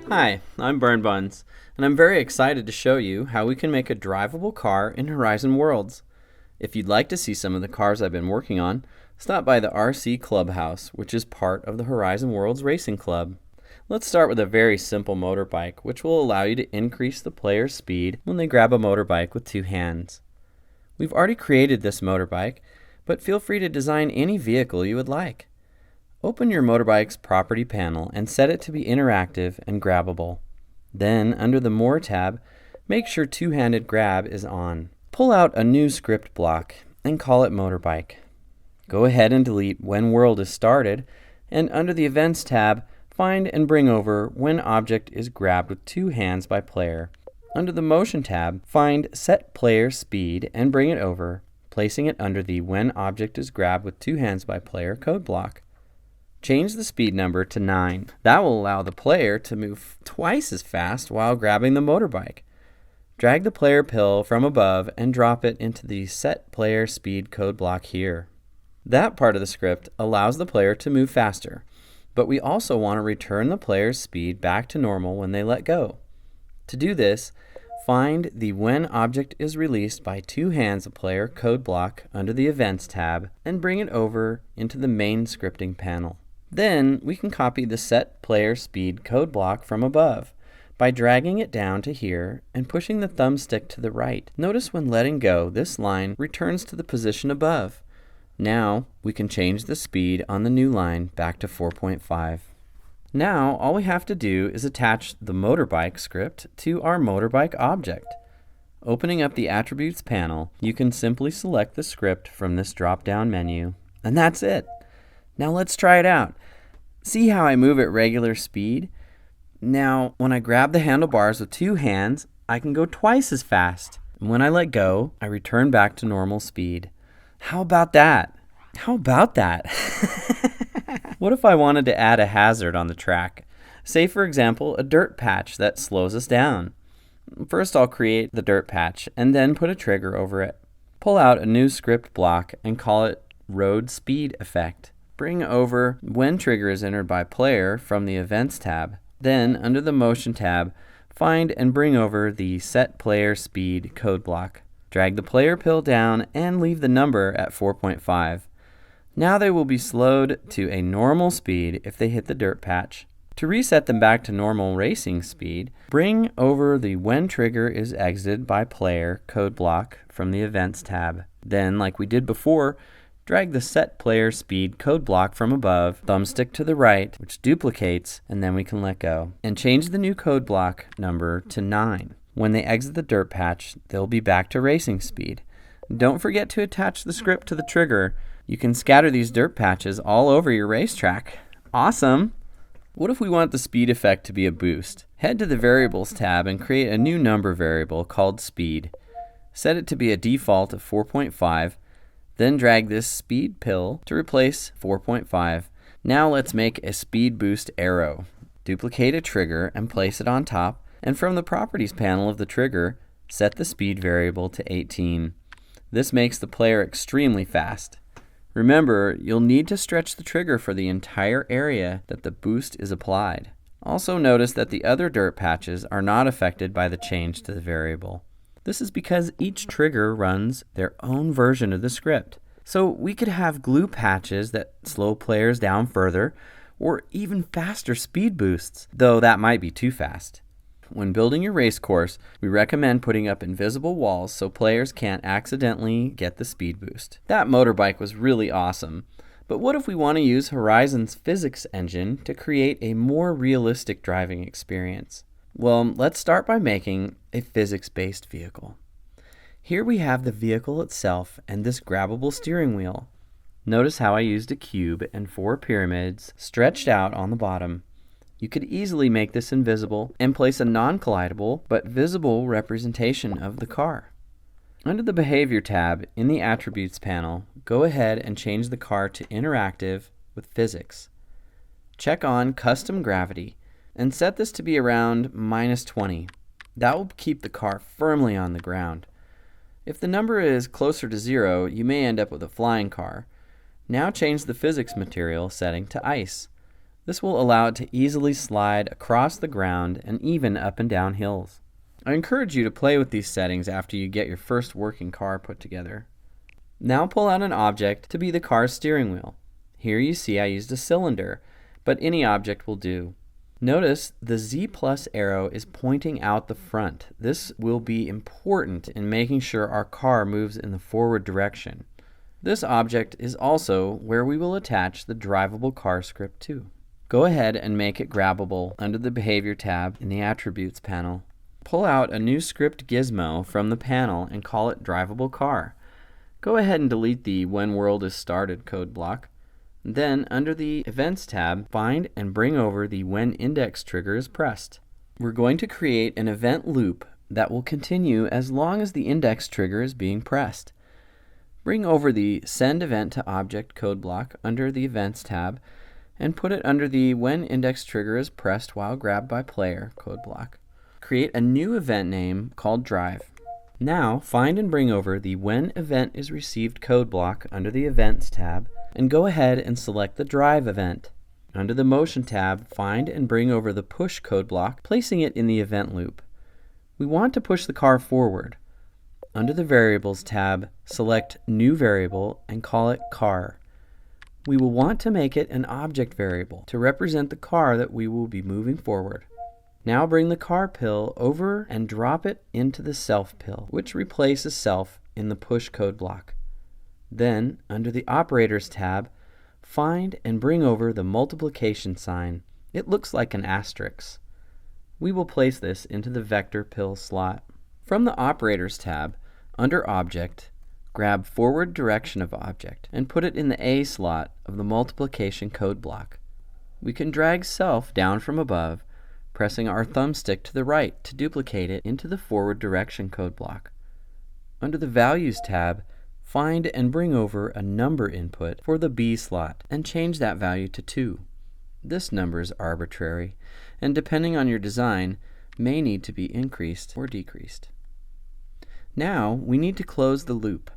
Hi, I'm BurnBuns, and I'm very excited to show you how we can make a drivable car in Horizon Worlds. If you'd like to see some of the cars I've been working on, stop by the RC Clubhouse, which is part of the Horizon Worlds Racing Club. Let's start with a very simple motorbike, which will allow you to increase the player's speed when they grab a motorbike with two hands. We've already created this motorbike, but feel free to design any vehicle you would like. Open your motorbike's property panel and set it to be interactive and grabbable. Then, under the More tab, make sure two-handed grab is on. Pull out a new script block and call it Motorbike. Go ahead and delete When World is Started, and under the Events tab, find and bring over When Object is grabbed with two hands by player. Under the Motion tab, find Set Player Speed and bring it over, placing it under the When Object is grabbed with two hands by player code block. Change the speed number to 9. That will allow the player to move twice as fast while grabbing the motorbike. Drag the player pill from above and drop it into the Set Player Speed code block here. That part of the script allows the player to move faster, but we also want to return the player's speed back to normal when they let go. To do this, find the When Object is Released by two hands of player code block under the Events tab and bring it over into the main scripting panel. Then we can copy the Set Player Speed code block from above by dragging it down to here and pushing the thumbstick to the right. Notice when letting go, this line returns to the position above. Now we can change the speed on the new line back to 4.5. Now all we have to do is attach the motorbike script to our motorbike object. Opening up the Attributes panel, you can simply select the script from this drop-down menu, and that's it. Now let's try it out. See how I move at regular speed? Now, when I grab the handlebars with two hands, I can go twice as fast. And when I let go, I return back to normal speed. How about that? How about that? What if I wanted to add a hazard on the track? Say, for example, a dirt patch that slows us down. First, I'll create the dirt patch and then put a trigger over it. Pull out a new script block and call it Road Speed Effect. Bring over When Trigger is entered by player from the Events tab. Then, under the Motion tab, find and bring over the Set Player Speed code block. Drag the player pill down and leave the number at 4.5. Now they will be slowed to a normal speed if they hit the dirt patch. To reset them back to normal racing speed, bring over the When Trigger is exited by player code block from the Events tab. Then, like we did before, drag the Set Player Speed code block from above, thumbstick to the right, which duplicates, and then we can let go. And change the new code block number to 9. When they exit the dirt patch, they'll be back to racing speed. Don't forget to attach the script to the trigger. You can scatter these dirt patches all over your racetrack. Awesome! What if we want the speed effect to be a boost? Head to the Variables tab and create a new number variable called Speed. Set it to be a default of 4.5. Then drag this speed pill to replace 4.5. Now let's make a speed boost arrow. Duplicate a trigger and place it on top, and from the Properties panel of the trigger, set the speed variable to 18. This makes the player extremely fast. Remember, you'll need to stretch the trigger for the entire area that the boost is applied. Also notice that the other dirt patches are not affected by the change to the variable. This is because each trigger runs their own version of the script. So we could have glue patches that slow players down further, or even faster speed boosts, though that might be too fast. When building your race course, we recommend putting up invisible walls so players can't accidentally get the speed boost. That motorbike was really awesome, but what if we want to use Horizon's physics engine to create a more realistic driving experience? Well, let's start by making a physics-based vehicle. Here we have the vehicle itself and this grabbable steering wheel. Notice how I used a cube and 4 pyramids stretched out on the bottom. You could easily make this invisible and place a non-collidable but visible representation of the car. Under the Behavior tab in the Attributes panel, go ahead and change the car to Interactive with Physics. Check on Custom Gravity and set this to be around -20. That will keep the car firmly on the ground. If the number is closer to 0, you may end up with a flying car. Now change the physics material setting to ice. This will allow it to easily slide across the ground and even up and down hills. I encourage you to play with these settings after you get your first working car put together. Now pull out an object to be the car's steering wheel. Here you see I used a cylinder, but any object will do. Notice the Z plus arrow is pointing out the front. This will be important in making sure our car moves in the forward direction. This object is also where we will attach the Drivable Car script to. Go ahead and make it grabbable under the Behavior tab in the Attributes panel. Pull out a new script gizmo from the panel and call it Drivable Car. Go ahead and delete the When World is Started code block. Then, under the Events tab, find and bring over the When Index Trigger is pressed. We're going to create an event loop that will continue as long as the index trigger is being pressed. Bring over the Send Event to Object code block under the Events tab and put it under the When Index Trigger is Pressed while grabbed by Player code block. Create a new event name called Drive. Now, find and bring over the When Event is Received code block under the Events tab and go ahead and select the Drive event. Under the Motion tab, find and bring over the Push code block, placing it in the event loop. We want to push the car forward. Under the Variables tab, select New Variable and call it Car. We will want to make it an object variable to represent the car that we will be moving forward. Now bring the car pill over and drop it into the self pill, which replaces self in the push code block. Then, under the Operators tab, find and bring over the multiplication sign. It looks like an asterisk. We will place this into the vector pill slot. From the Operators tab, under Object, grab Forward Direction of Object and put it in the A slot of the multiplication code block. We can drag self down from above, pressing our thumbstick to the right to duplicate it into the forward direction code block. Under the Values tab, find and bring over a number input for the B slot and change that value to 2. This number is arbitrary and depending on your design may need to be increased or decreased. Now we need to close the loop.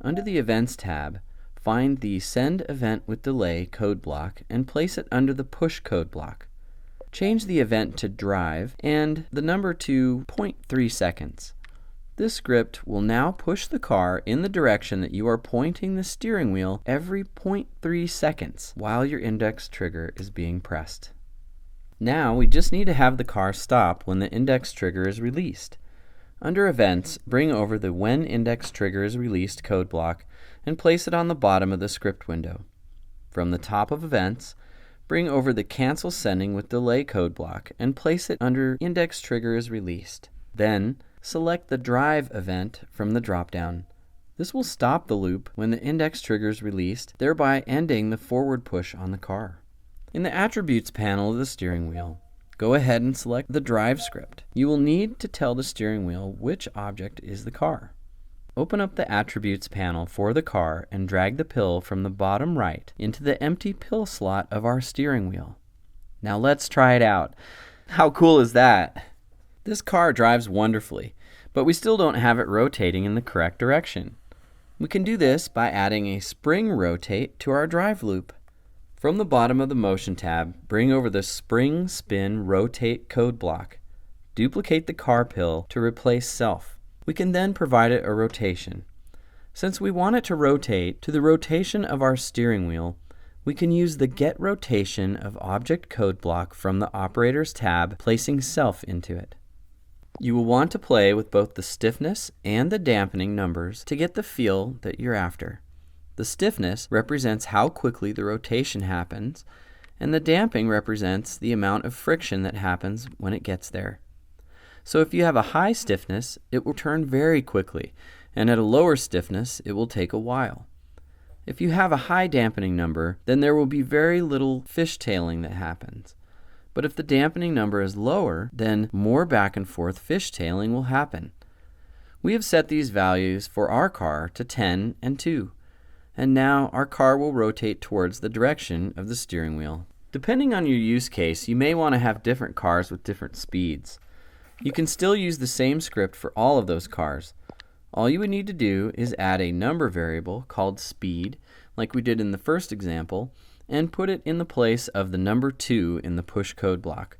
Under the Events tab, find the Send Event with Delay code block and place it under the Push code block. Change the event to Drive and the number to 0.3 seconds. This script will now push the car in the direction that you are pointing the steering wheel every 0.3 seconds while your index trigger is being pressed. Now we just need to have the car stop when the index trigger is released. Under Events, bring over the When Index Trigger is Released code block and place it on the bottom of the script window. From the top of Events, bring over the Cancel Sending with Delay code block and place it under Index Trigger is Released. Then, select the Drive event from the dropdown. This will stop the loop when the index trigger is released, thereby ending the forward push on the car. In the Attributes panel of the steering wheel, go ahead and select the Drive script. You will need to tell the steering wheel which object is the car. Open up the Attributes panel for the car and drag the pill from the bottom right into the empty pill slot of our steering wheel. Now let's try it out. How cool is that? This car drives wonderfully, but we still don't have it rotating in the correct direction. We can do this by adding a spring rotate to our drive loop. From the bottom of the Motion tab, bring over the Spring Spin Rotate code block. Duplicate the car pill to replace self. We can then provide it a rotation. Since we want it to rotate to the rotation of our steering wheel, we can use the Get Rotation of Object code block from the Operators tab, placing self into it. You will want to play with both the stiffness and the dampening numbers to get the feel that you're after. The stiffness represents how quickly the rotation happens, and the damping represents the amount of friction that happens when it gets there. So if you have a high stiffness, it will turn very quickly, and at a lower stiffness, it will take a while. If you have a high dampening number, then there will be very little fishtailing that happens. But if the dampening number is lower, then more back and forth fishtailing will happen. We have set these values for our car to 10 and 2, and now our car will rotate towards the direction of the steering wheel. Depending on your use case, you may want to have different cars with different speeds. You can still use the same script for all of those cars. All you would need to do is add a number variable called speed, like we did in the first example, and put it in the place of the number 2 in the push code block.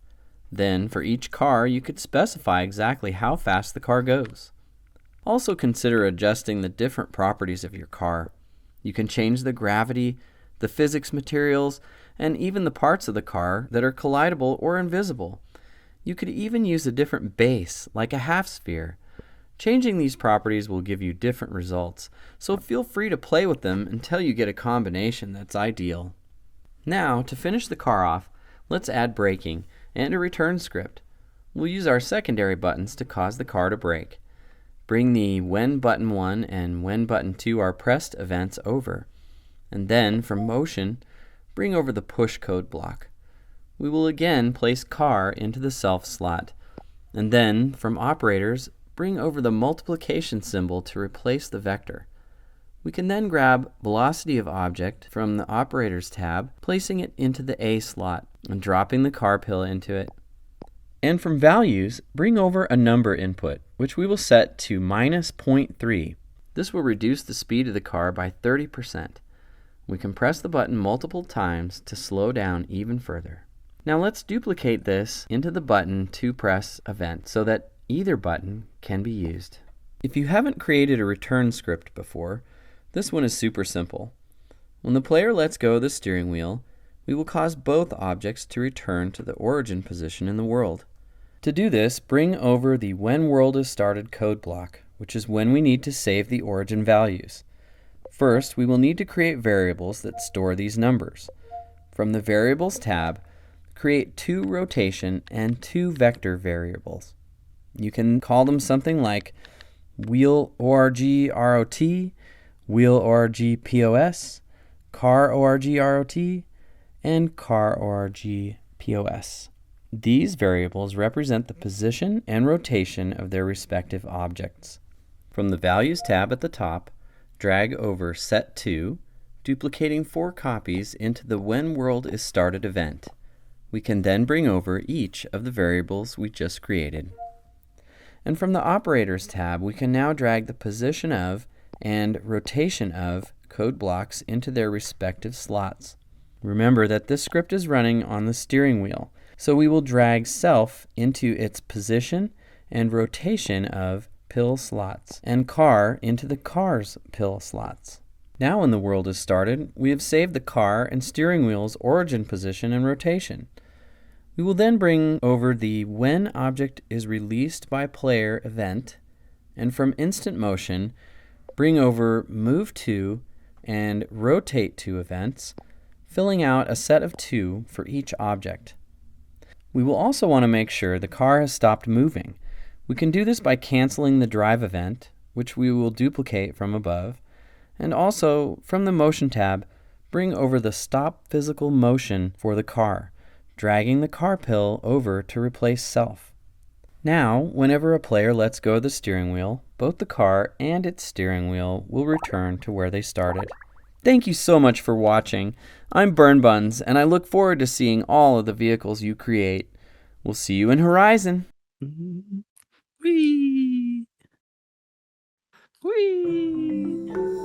Then, for each car, you could specify exactly how fast the car goes. Also consider adjusting the different properties of your car. You can change the gravity, the physics materials, and even the parts of the car that are collidable or invisible. You could even use a different base, like a half sphere. Changing these properties will give you different results, so feel free to play with them until you get a combination that's ideal. Now, to finish the car off, let's add braking and a return script. We'll use our secondary buttons to cause the car to brake. Bring the when button 1 and when button 2 are pressed events over. And then, from motion, bring over the push code block. We will again place car into the self slot. And then, from operators, bring over the multiplication symbol to replace the vector. We can then grab velocity of object from the operators tab, placing it into the A slot and dropping the car pill into it. And from values, bring over a number input, which we will set to -0.3. This will reduce the speed of the car by 30%. We can press the button multiple times to slow down even further. Now let's duplicate this into the button to press event so that either button can be used. If you haven't created a return script before, this one is super simple. When the player lets go of the steering wheel, we will cause both objects to return to the origin position in the world. To do this, bring over the when world is started code block, which is when we need to save the origin values. First, we will need to create variables that store these numbers. From the Variables tab, create 2 rotation and 2 vector variables. You can call them something like wheel org rot, wheel org pos, car org rot, and car org pos. These variables represent the position and rotation of their respective objects. From the Values tab at the top, drag over set2, duplicating 4 copies into the when world is started event. We can then bring over each of the variables we just created. And from the Operators tab, we can now drag the position of and rotation of code blocks into their respective slots. Remember that this script is running on the steering wheel, so we will drag self into its position and rotation of pill slots, and car into the car's pill slots. Now when the world is started, we have saved the car and steering wheel's origin position and rotation. We will then bring over the when object is released by player event, and from instant motion, bring over move to and rotate to events, filling out a set of 2 for each object. We will also want to make sure the car has stopped moving. We can do this by canceling the drive event, which we will duplicate from above, and also from the Motion tab, bring over the stop physical motion for the car, dragging the car pill over to replace self. Now, whenever a player lets go of the steering wheel, both the car and its steering wheel will return to where they started. Thank you so much for watching. I'm BurnBuns, and I look forward to seeing all of the vehicles you create. We'll see you in Horizon. Whee! Whee!